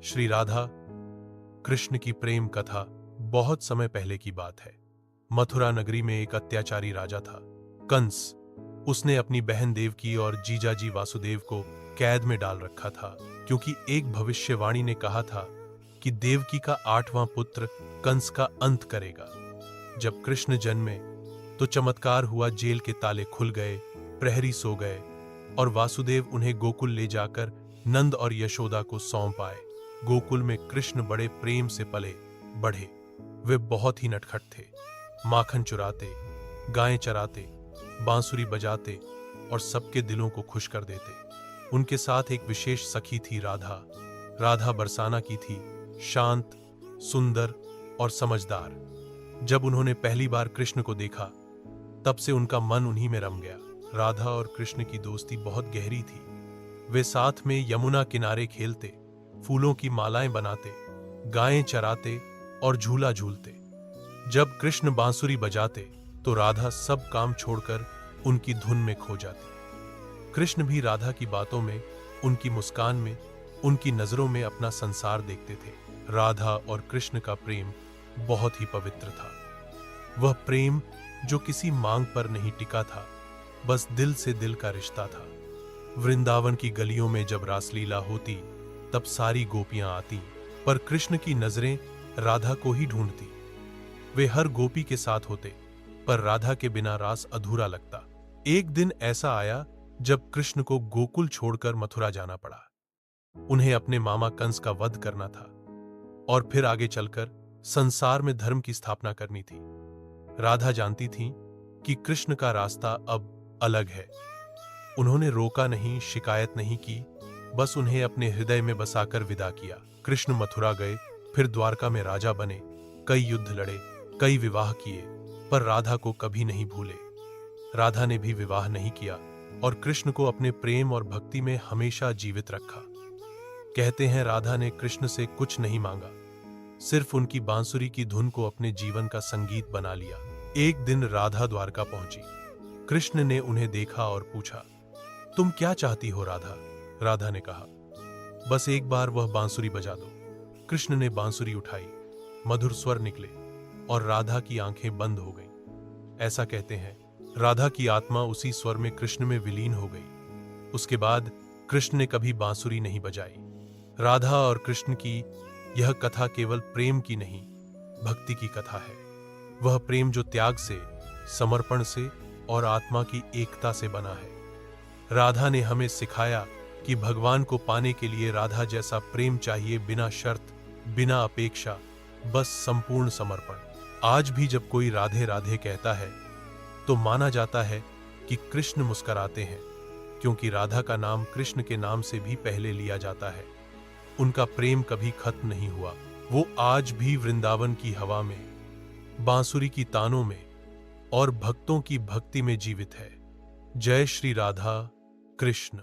श्री राधा कृष्ण की प्रेम कथा बहुत समय पहले की बात है। मथुरा नगरी में एक अत्याचारी राजा था, कंस। उसने अपनी बहन देवकी और जीजाजी वासुदेव को कैद में डाल रखा था, क्योंकि एक भविष्यवाणी ने कहा था कि देवकी का 8वां पुत्र कंस का अंत करेगा। जब कृष्ण जन्मे तो चमत्कार हुआ, जेल के ताले खुल गए, प्रहरी सो गए और वासुदेव उन्हें गोकुल ले जाकर नंद और यशोदा को सौंप आए। गोकुल में कृष्ण बड़े प्रेम से पले बढ़े। वे बहुत ही नटखट थे। माखन चुराते, गायें चराते, बांसुरी बजाते और सबके दिलों को खुश कर देते। उनके साथ एक विशेष सखी थी, राधा। राधा बरसाना की थी, शांत, सुंदर और समझदार। जब उन्होंने पहली बार कृष्ण को देखा तब से उनका मन उन्हीं में रम गया। राधा और कृष्ण की दोस्ती बहुत गहरी थी। वे साथ में यमुना किनारे खेलते, फूलों की मालाएं बनाते, गायें चराते और झूला झूलते। जब कृष्ण बांसुरी बजाते तो राधा सब काम छोड़कर उनकी धुन में खो जाती। कृष्ण भी राधा की बातों में, उनकी मुस्कान में, उनकी नजरों में अपना संसार देखते थे। राधा और कृष्ण का प्रेम बहुत ही पवित्र था। वह प्रेम जो किसी मांग पर नहीं टिका था, बस दिल से दिल का रिश्ता था। वृंदावन की गलियों में जब रासलीला होती तब सारी गोपियां आती, पर कृष्ण की नजरें राधा को ही ढूंढती। वे हर गोपी के साथ होते, पर राधा के बिना रास अधूरा लगता। एक दिन ऐसा आया जब कृष्ण को गोकुल छोड़कर मथुरा जाना पड़ा। उन्हें अपने मामा कंस का वध करना था और फिर आगे चलकर संसार में धर्म की स्थापना करनी थी। राधा जानती थी कि कृष्ण का रास्ता अब अलग है। उन्होंने रोका नहीं, शिकायत नहीं की, बस उन्हें अपने हृदय में बसाकर विदा किया। कृष्ण मथुरा गए, फिर द्वारका में राजा बने, कई युद्ध लड़े, कई विवाह किए, पर राधा को कभी नहीं भूले। राधा ने भी विवाह नहीं किया और कृष्ण को अपने प्रेम और भक्ति में हमेशा जीवित रखा। कहते हैं राधा ने कृष्ण से कुछ नहीं मांगा, सिर्फ उनकी बांसुरी की धुन को अपने जीवन का संगीत बना लिया। एक दिन राधा द्वारका पहुंची। कृष्ण ने उन्हें देखा और पूछा, तुम क्या चाहती हो राधा? राधा ने कहा, बस एक बार वह बांसुरी बजा दो। कृष्ण ने बांसुरी उठाई, मधुर स्वर निकले और राधा की आंखें बंद हो गईं। ऐसा कहते हैं राधा की आत्मा उसी स्वर में कृष्ण में विलीन हो गई। उसके बाद कृष्ण ने कभी बांसुरी नहीं बजाई। राधा और कृष्ण की यह कथा केवल प्रेम की नहीं, भक्ति की कथा है। वह प्रेम जो त्याग से, समर्पण से और आत्मा की एकता से बना है। राधा ने हमें सिखाया कि भगवान को पाने के लिए राधा जैसा प्रेम चाहिए, बिना शर्त, बिना अपेक्षा, बस संपूर्ण समर्पण। आज भी जब कोई राधे राधे कहता है तो माना जाता है कि कृष्ण मुस्कुराते हैं, क्योंकि राधा का नाम कृष्ण के नाम से भी पहले लिया जाता है। उनका प्रेम कभी खत्म नहीं हुआ। वो आज भी वृंदावन की हवा में, बांसुरी की तानों में और भक्तों की भक्ति में जीवित है। जय श्री राधा कृष्ण।